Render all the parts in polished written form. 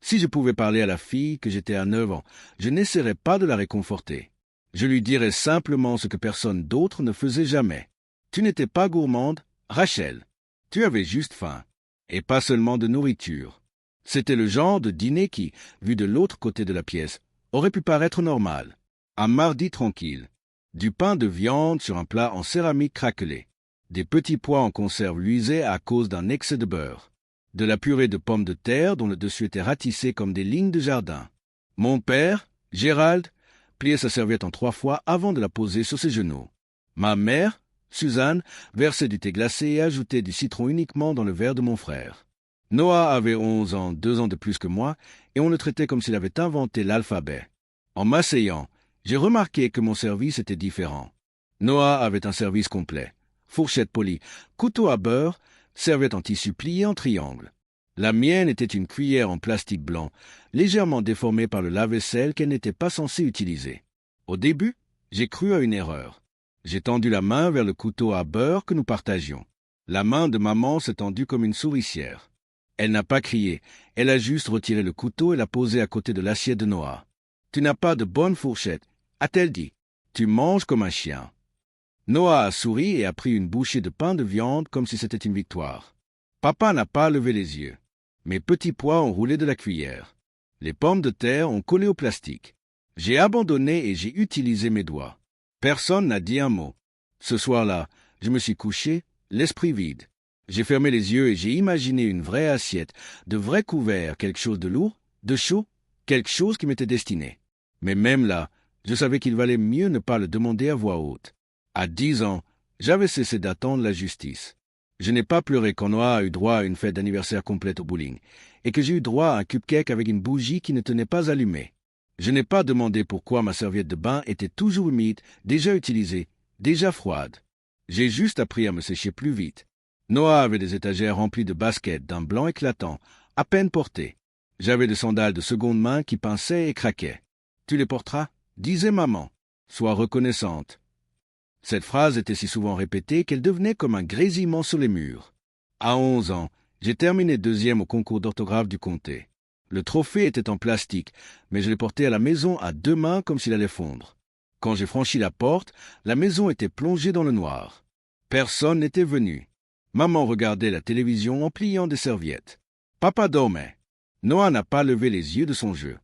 Si je pouvais parler à la fille que j'étais à 9 ans, je n'essaierais pas de la réconforter. Je lui dirais simplement ce que personne d'autre ne faisait jamais. Tu n'étais pas gourmande, Rachel. Tu avais juste faim. Et pas seulement de nourriture. C'était le genre de dîner qui, vu de l'autre côté de la pièce, aurait pu paraître normal. Un mardi tranquille. Du pain de viande sur un plat en céramique craquelé. Des petits pois en conserve luisés à cause d'un excès de beurre. De la purée de pommes de terre dont le dessus était ratissé comme des lignes de jardin. Mon père, Gérald, pliait sa serviette en 3 fois avant de la poser sur ses genoux. Ma mère, Suzanne, versait du thé glacé et ajoutait du citron uniquement dans le verre de mon frère. Noah avait 11 ans, 2 ans de plus que moi, et on le traitait comme s'il avait inventé l'alphabet. En m'asseyant, j'ai remarqué que mon service était différent. Noah avait un service complet. Fourchette polie, couteau à beurre, serviette en tissu plié en triangle. La mienne était une cuillère en plastique blanc, légèrement déformée par le lave-vaisselle qu'elle n'était pas censée utiliser. Au début, j'ai cru à une erreur. J'ai tendu la main vers le couteau à beurre que nous partagions. La main de maman s'est tendue comme une souricière. Elle n'a pas crié, elle a juste retiré le couteau et l'a posé à côté de l'assiette de Noah. « Tu n'as pas de bonne fourchette, a-t-elle dit. Tu manges comme un chien. » Noah a souri et a pris une bouchée de pain de viande comme si c'était une victoire. Papa n'a pas levé les yeux. Mes petits pois ont roulé de la cuillère. Les pommes de terre ont collé au plastique. J'ai abandonné et j'ai utilisé mes doigts. Personne n'a dit un mot. Ce soir-là, je me suis couché, l'esprit vide. J'ai fermé les yeux et j'ai imaginé une vraie assiette, de vrais couverts, quelque chose de lourd, de chaud, quelque chose qui m'était destiné. Mais même là, je savais qu'il valait mieux ne pas le demander à voix haute. À 10 ans, j'avais cessé d'attendre la justice. Je n'ai pas pleuré quand Noah a eu droit à une fête d'anniversaire complète au bowling, et que j'ai eu droit à un cupcake avec une bougie qui ne tenait pas allumée. Je n'ai pas demandé pourquoi ma serviette de bain était toujours humide, déjà utilisée, déjà froide. J'ai juste appris à me sécher plus vite. Noah avait des étagères remplies de baskets d'un blanc éclatant, à peine portées. J'avais des sandales de seconde main qui pinçaient et craquaient. « Tu les porteras » disait maman. « Sois reconnaissante. » Cette phrase était si souvent répétée qu'elle devenait comme un grésillement sur les murs. À 11 ans, j'ai terminé 2e au concours d'orthographe du comté. Le trophée était en plastique, mais je l'ai porté à la maison à 2 mains comme s'il allait fondre. Quand j'ai franchi la porte, la maison était plongée dans le noir. Personne n'était venu. Maman regardait la télévision en pliant des serviettes. Papa dormait. Noah n'a pas levé les yeux de son jeu.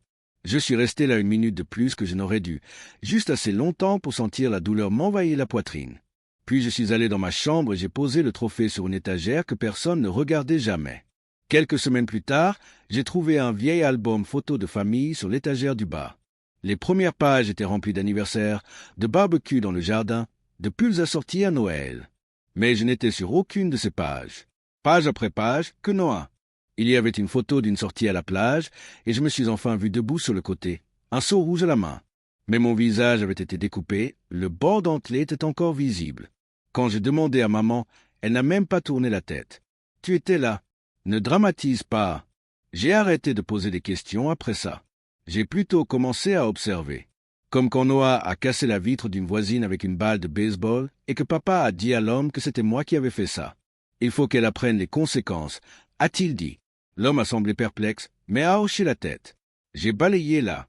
Je suis resté là 1 minute de plus que je n'aurais dû, juste assez longtemps pour sentir la douleur m'envahir la poitrine. Puis je suis allé dans ma chambre et j'ai posé le trophée sur une étagère que personne ne regardait jamais. Quelques semaines plus tard, j'ai trouvé un vieil album photo de famille sur l'étagère du bas. Les premières pages étaient remplies d'anniversaires, de barbecue dans le jardin, de pulls assortis à Noël. Mais je n'étais sur aucune de ces pages. Page après page, que Noah. Il y avait une photo d'une sortie à la plage, et je me suis enfin vu debout sur le côté, un seau rouge à la main. Mais mon visage avait été découpé, le bord dentelé était encore visible. Quand j'ai demandé à maman, elle n'a même pas tourné la tête. « Tu étais là. Ne dramatise pas. » J'ai arrêté de poser des questions après ça. J'ai plutôt commencé à observer. Comme quand Noah a cassé la vitre d'une voisine avec une balle de baseball et que papa a dit à l'homme que c'était moi qui avais fait ça. « Il faut qu'elle apprenne les conséquences », a-t-il dit. L'homme a semblé perplexe, mais a hoché la tête. J'ai balayé là.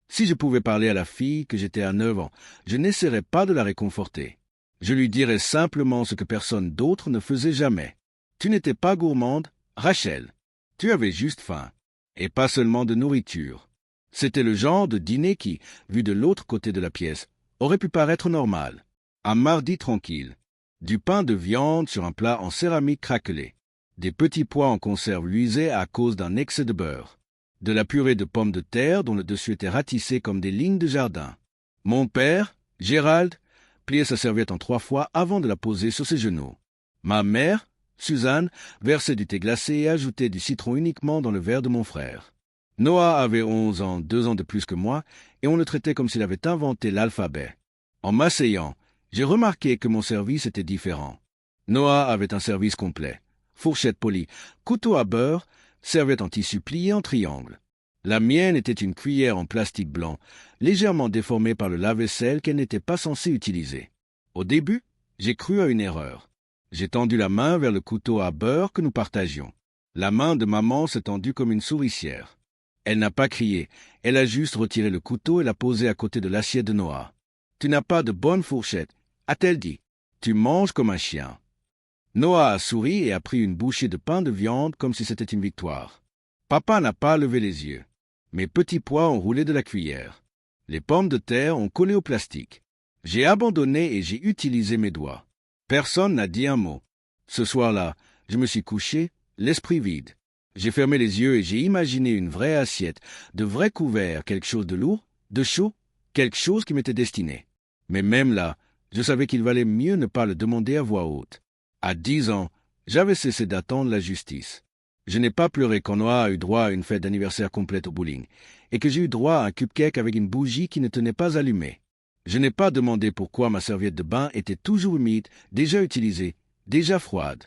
Si je pouvais parler à la fille que j'étais à 9 ans, je n'essaierais pas de la réconforter. Je lui dirais simplement ce que personne d'autre ne faisait jamais. Tu n'étais pas gourmande, Rachel. Tu avais juste faim. Et pas seulement de nourriture. C'était le genre de dîner qui, vu de l'autre côté de la pièce, aurait pu paraître normal. Un mardi tranquille. Du pain de viande sur un plat en céramique craquelé. Des petits pois en conserve luisés à cause d'un excès de beurre. De la purée de pommes de terre dont le dessus était ratissé comme des lignes de jardin. Mon père, Gérald, pliait sa serviette en 3 fois avant de la poser sur ses genoux. Ma mère, Suzanne, versait du thé glacé et ajoutait du citron uniquement dans le verre de mon frère. Noah avait 11 ans, 2 ans de plus que moi, et on le traitait comme s'il avait inventé l'alphabet. En m'asseyant, j'ai remarqué que mon service était différent. Noah avait un service complet. Fourchette polie, couteau à beurre, serviette en tissu plié en triangle. La mienne était une cuillère en plastique blanc, légèrement déformée par le lave-vaisselle qu'elle n'était pas censée utiliser. Au début, j'ai cru à une erreur. J'ai tendu la main vers le couteau à beurre que nous partagions. La main de maman s'est tendue comme une souricière. Elle n'a pas crié, elle a juste retiré le couteau et l'a posé à côté de l'assiette de Noah. Tu n'as pas de bonne fourchette, a-t-elle dit. Tu manges comme un chien. Noah a souri et a pris une bouchée de pain de viande comme si c'était une victoire. Papa n'a pas levé les yeux. Mes petits pois ont roulé de la cuillère. Les pommes de terre ont collé au plastique. J'ai abandonné et j'ai utilisé mes doigts. Personne n'a dit un mot. Ce soir-là, je me suis couché, l'esprit vide. J'ai fermé les yeux et j'ai imaginé une vraie assiette, de vrais couverts, quelque chose de lourd, de chaud, quelque chose qui m'était destiné. Mais même là, je savais qu'il valait mieux ne pas le demander à voix haute. À 10 ans, j'avais cessé d'attendre la justice. Je n'ai pas pleuré quand Noah a eu droit à une fête d'anniversaire complète au bowling, et que j'ai eu droit à un cupcake avec une bougie qui ne tenait pas allumée. Je n'ai pas demandé pourquoi ma serviette de bain était toujours humide, déjà utilisée, déjà froide.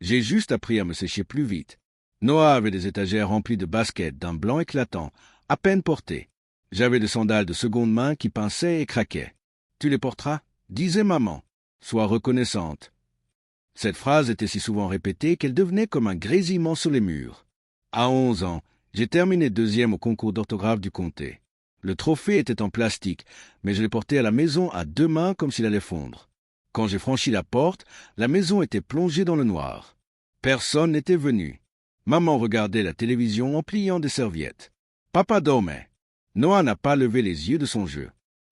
J'ai juste appris à me sécher plus vite. Noah avait des étagères remplies de baskets d'un blanc éclatant, à peine portées. J'avais des sandales de seconde main qui pinçaient et craquaient. « Tu les porteras » disait maman. « Sois reconnaissante. » Cette phrase était si souvent répétée qu'elle devenait comme un grésillement sur les murs. À 11 ans, j'ai terminé deuxième au concours d'orthographe du comté. Le trophée était en plastique, mais je l'ai porté à la maison à 2 mains comme s'il allait fondre. Quand j'ai franchi la porte, la maison était plongée dans le noir. Personne n'était venu. Maman regardait la télévision en pliant des serviettes. Papa dormait. Noah n'a pas levé les yeux de son jeu.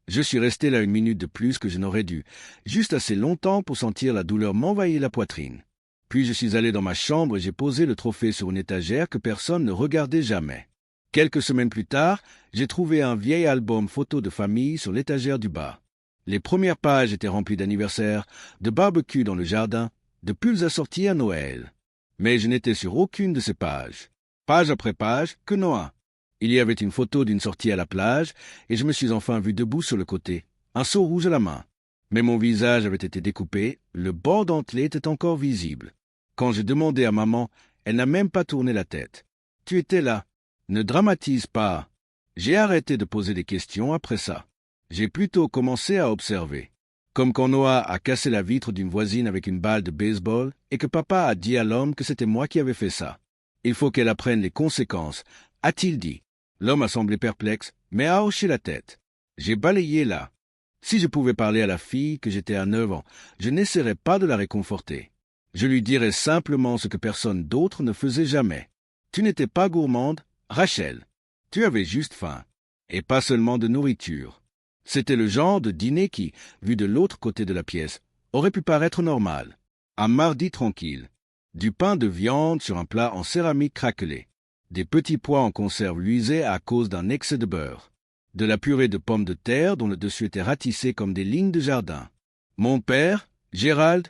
Je suis resté là 1 minute de plus que je n'aurais dû, juste assez longtemps pour sentir la douleur m'envahir la poitrine. Puis je suis allé dans ma chambre et j'ai posé le trophée sur une étagère que personne ne regardait jamais. Quelques semaines plus tard, j'ai trouvé un vieil album photo de famille sur l'étagère du bas. Les premières pages étaient remplies d'anniversaires, de barbecue dans le jardin, de pulls assortis à Noël. Mais je n'étais sur aucune de ces pages. Page après page, que Noah. Il y avait une photo d'une sortie à la plage, et je me suis enfin vu debout sur le côté, un seau rouge à la main. Mais mon visage avait été découpé, le bord dentelé était encore visible. Quand j'ai demandé à maman, elle n'a même pas tourné la tête. « Tu étais là. Ne dramatise pas. » J'ai arrêté de poser des questions après ça. J'ai plutôt commencé à observer. Comme quand Noah a cassé la vitre d'une voisine avec une balle de baseball et que papa a dit à l'homme que c'était moi qui avais fait ça. « Il faut qu'elle apprenne les conséquences », a-t-il dit. L'homme a semblé perplexe, mais a hoché la tête. J'ai balayé là. Si je pouvais parler à la fille que j'étais à 9 ans, je n'essaierais pas de la réconforter. Je lui dirais simplement ce que personne d'autre ne faisait jamais. Tu n'étais pas gourmande, Rachel. Tu avais juste faim. Et pas seulement de nourriture. C'était le genre de dîner qui, vu de l'autre côté de la pièce, aurait pu paraître normal. Un mardi tranquille. Du pain de viande sur un plat en céramique craquelé. Des petits pois en conserve luisés à cause d'un excès de beurre. De la purée de pommes de terre dont le dessus était ratissé comme des lignes de jardin. Mon père, Gérald,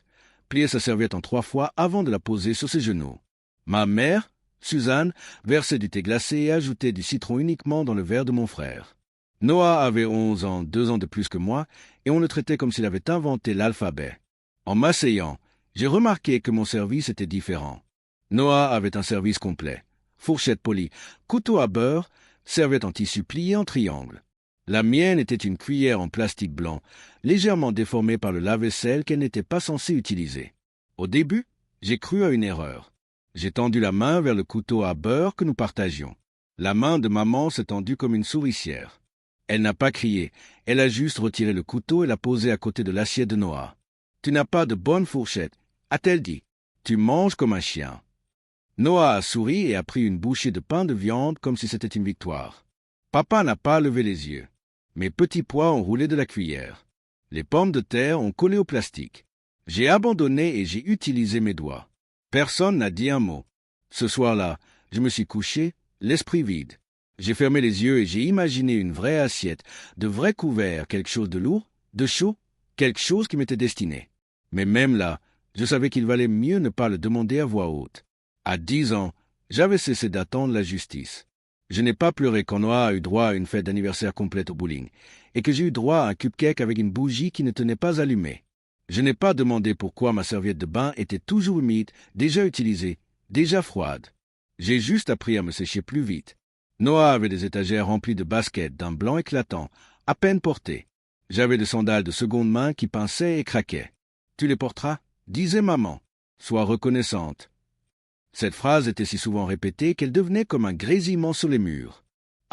pliait sa serviette en 3 fois avant de la poser sur ses genoux. Ma mère, Suzanne, versait du thé glacé et ajoutait du citron uniquement dans le verre de mon frère. Noah avait 11 ans, 2 ans de plus que moi, et on le traitait comme s'il avait inventé l'alphabet. En m'asseyant, j'ai remarqué que mon service était différent. Noah avait un service complet. Fourchette polie, couteau à beurre, serviette en tissu plié en triangle. La mienne était une cuillère en plastique blanc, légèrement déformée par le lave-vaisselle qu'elle n'était pas censée utiliser. Au début, j'ai cru à une erreur. J'ai tendu la main vers le couteau à beurre que nous partagions. La main de maman s'est tendue comme une souricière. Elle n'a pas crié, elle a juste retiré le couteau et l'a posé à côté de l'assiette de Noah. « Tu n'as pas de bonne fourchette, a-t-elle dit. Tu manges comme un chien. » Noah a souri et a pris une bouchée de pain de viande comme si c'était une victoire. Papa n'a pas levé les yeux. Mes petits pois ont roulé de la cuillère. Les pommes de terre ont collé au plastique. J'ai abandonné et j'ai utilisé mes doigts. Personne n'a dit un mot. Ce soir-là, je me suis couché, l'esprit vide. J'ai fermé les yeux et j'ai imaginé une vraie assiette, de vrais couverts, quelque chose de lourd, de chaud, quelque chose qui m'était destiné. Mais même là, je savais qu'il valait mieux ne pas le demander à voix haute. À 10 ans, j'avais cessé d'attendre la justice. Je n'ai pas pleuré quand Noah a eu droit à une fête d'anniversaire complète au bowling, et que j'ai eu droit à un cupcake avec une bougie qui ne tenait pas allumée. Je n'ai pas demandé pourquoi ma serviette de bain était toujours humide, déjà utilisée, déjà froide. J'ai juste appris à me sécher plus vite. Noah avait des étagères remplies de baskets d'un blanc éclatant, à peine portées. J'avais des sandales de seconde main qui pinçaient et craquaient. « Tu les porteras » disait maman. « Sois reconnaissante. » Cette phrase était si souvent répétée qu'elle devenait comme un grésillement sur les murs.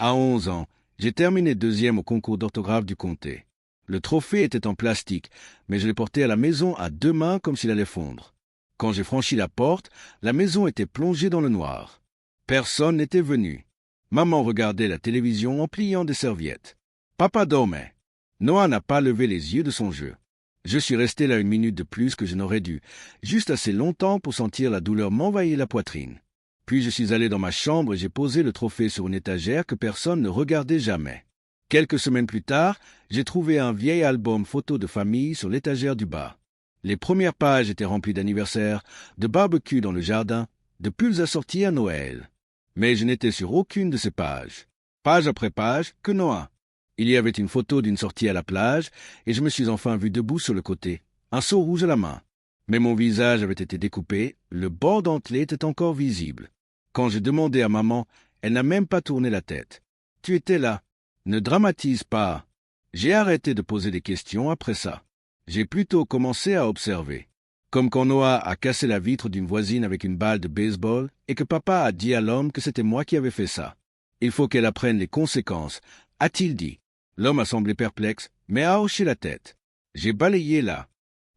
À 11 ans, j'ai terminé deuxième au concours d'orthographe du comté. Le trophée était en plastique, mais je l'ai porté à la maison à deux mains comme s'il allait fondre. Quand j'ai franchi la porte, la maison était plongée dans le noir. Personne n'était venu. Maman regardait la télévision en pliant des serviettes. Papa dormait. Noah n'a pas levé les yeux de son jeu. Je suis resté là une minute de plus que je n'aurais dû, juste assez longtemps pour sentir la douleur m'envahir la poitrine. Puis je suis allé dans ma chambre et j'ai posé le trophée sur une étagère que personne ne regardait jamais. Quelques semaines plus tard, j'ai trouvé un vieil album photo de famille sur l'étagère du bas. Les premières pages étaient remplies d'anniversaires, de barbecues dans le jardin, de pulls assortis à Noël. Mais je n'étais sur aucune de ces pages. Page après page, que Noah. Il y avait une photo d'une sortie à la plage, et je me suis enfin vu debout sur le côté, un seau rouge à la main. Mais mon visage avait été découpé, le bord dentelé était encore visible. Quand j'ai demandé à maman, elle n'a même pas tourné la tête. « Tu étais là. Ne dramatise pas. » J'ai arrêté de poser des questions après ça. J'ai plutôt commencé à observer. Comme quand Noah a cassé la vitre d'une voisine avec une balle de baseball et que papa a dit à l'homme que c'était moi qui avais fait ça. Il faut qu'elle apprenne les conséquences, a-t-il dit. L'homme a semblé perplexe, mais a hoché la tête. J'ai balayé là.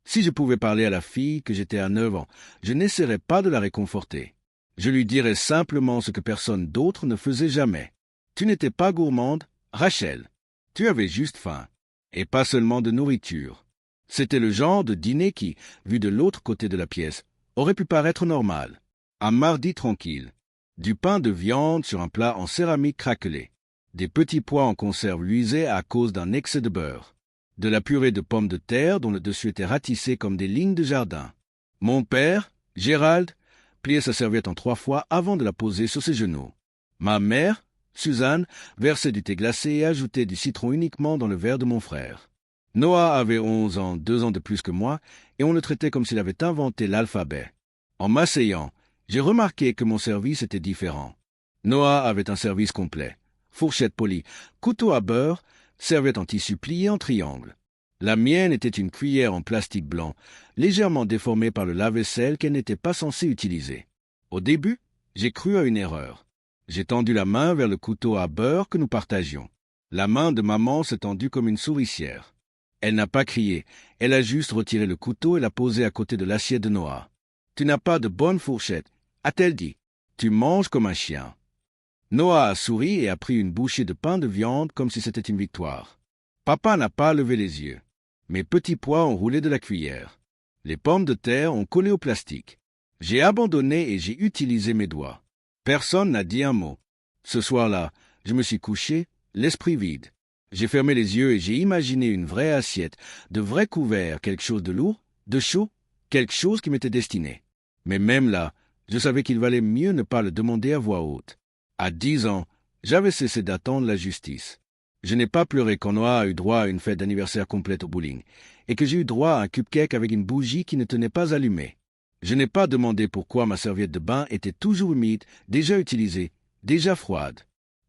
Si je pouvais parler à la fille que j'étais à 9 ans, je n'essaierais pas de la réconforter. Je lui dirais simplement ce que personne d'autre ne faisait jamais. Tu n'étais pas gourmande, Rachel. Tu avais juste faim. Et pas seulement de nourriture. C'était le genre de dîner qui, vu de l'autre côté de la pièce, aurait pu paraître normal. Un mardi tranquille. Du pain de viande sur un plat en céramique craquelé. Des petits pois en conserve luisés à cause d'un excès de beurre. De la purée de pommes de terre dont le dessus était ratissé comme des lignes de jardin. Mon père, Gérald, pliait sa serviette en 3 fois avant de la poser sur ses genoux. Ma mère, Suzanne, versait du thé glacé et ajoutait du citron uniquement dans le verre de mon frère. Noah avait 11 ans, 2 ans de plus que moi, et on le traitait comme s'il avait inventé l'alphabet. En m'asseyant, j'ai remarqué que mon service était différent. Noah avait un service complet. Fourchette polie, couteau à beurre, serviette en tissu plié en triangle. La mienne était une cuillère en plastique blanc, légèrement déformée par le lave-vaisselle qu'elle n'était pas censée utiliser. Au début, j'ai cru à une erreur. J'ai tendu la main vers le couteau à beurre que nous partagions. La main de maman s'est tendue comme une souricière. Elle n'a pas crié, elle a juste retiré le couteau et l'a posé à côté de l'assiette de Noah. « Tu n'as pas de bonne fourchette, a-t-elle dit. Tu manges comme un chien. » Noah a souri et a pris une bouchée de pain de viande comme si c'était une victoire. Papa n'a pas levé les yeux. Mes petits pois ont roulé de la cuillère. Les pommes de terre ont collé au plastique. J'ai abandonné et j'ai utilisé mes doigts. Personne n'a dit un mot. Ce soir-là, je me suis couché, l'esprit vide. J'ai fermé les yeux et j'ai imaginé une vraie assiette, de vrais couverts, quelque chose de lourd, de chaud, quelque chose qui m'était destiné. Mais même là, je savais qu'il valait mieux ne pas le demander à voix haute. À 10 ans, j'avais cessé d'attendre la justice. Je n'ai pas pleuré quand Noah a eu droit à une fête d'anniversaire complète au bowling, et que j'ai eu droit à un cupcake avec une bougie qui ne tenait pas allumée. Je n'ai pas demandé pourquoi ma serviette de bain était toujours humide, déjà utilisée, déjà froide.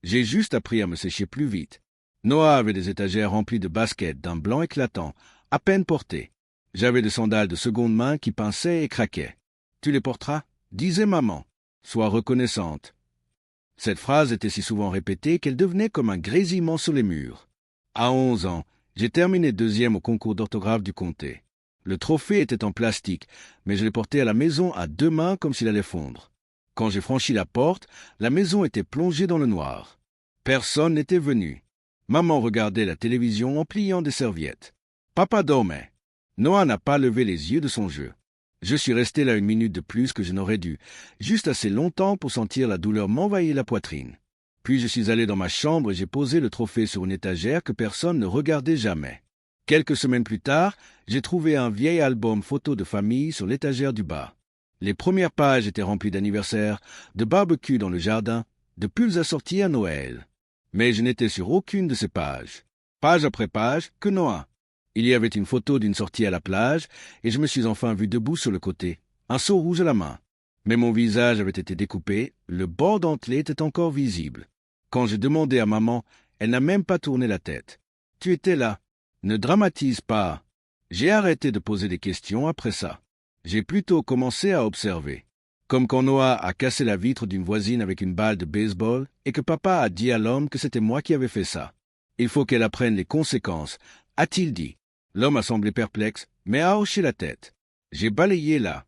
J'ai juste appris à me sécher plus vite. Noah avait des étagères remplies de baskets d'un blanc éclatant, à peine portées. J'avais des sandales de seconde main qui pinçaient et craquaient. « Tu les porteras ?» disait maman. « Sois reconnaissante. » Cette phrase était si souvent répétée qu'elle devenait comme un grésillement sur les murs. À 11 ans, j'ai terminé deuxième au concours d'orthographe du comté. Le trophée était en plastique, mais je l'ai porté à la maison à deux mains comme s'il allait fondre. Quand j'ai franchi la porte, la maison était plongée dans le noir. Personne n'était venu. Maman regardait la télévision en pliant des serviettes. Papa dormait. Noah n'a pas levé les yeux de son jeu. Je suis resté là une minute de plus que je n'aurais dû, juste assez longtemps pour sentir la douleur m'envahir la poitrine. Puis je suis allé dans ma chambre et j'ai posé le trophée sur une étagère que personne ne regardait jamais. Quelques semaines plus tard, j'ai trouvé un vieil album photo de famille sur l'étagère du bas. Les premières pages étaient remplies d'anniversaires, de barbecues dans le jardin, de pulls assortis à Noël. Mais je n'étais sur aucune de ces pages. Page après page, que Noah. Il y avait une photo d'une sortie à la plage, et je me suis enfin vu debout sur le côté, un seau rouge à la main. Mais mon visage avait été découpé, le bord dentelé était encore visible. Quand j'ai demandé à maman, elle n'a même pas tourné la tête. « Tu étais là. Ne dramatise pas. » J'ai arrêté de poser des questions après ça. J'ai plutôt commencé à observer. Comme quand Noah a cassé la vitre d'une voisine avec une balle de baseball et que papa a dit à l'homme que c'était moi qui avais fait ça. Il faut qu'elle apprenne les conséquences, a-t-il dit. L'homme a semblé perplexe, mais a hoché la tête. J'ai balayé là.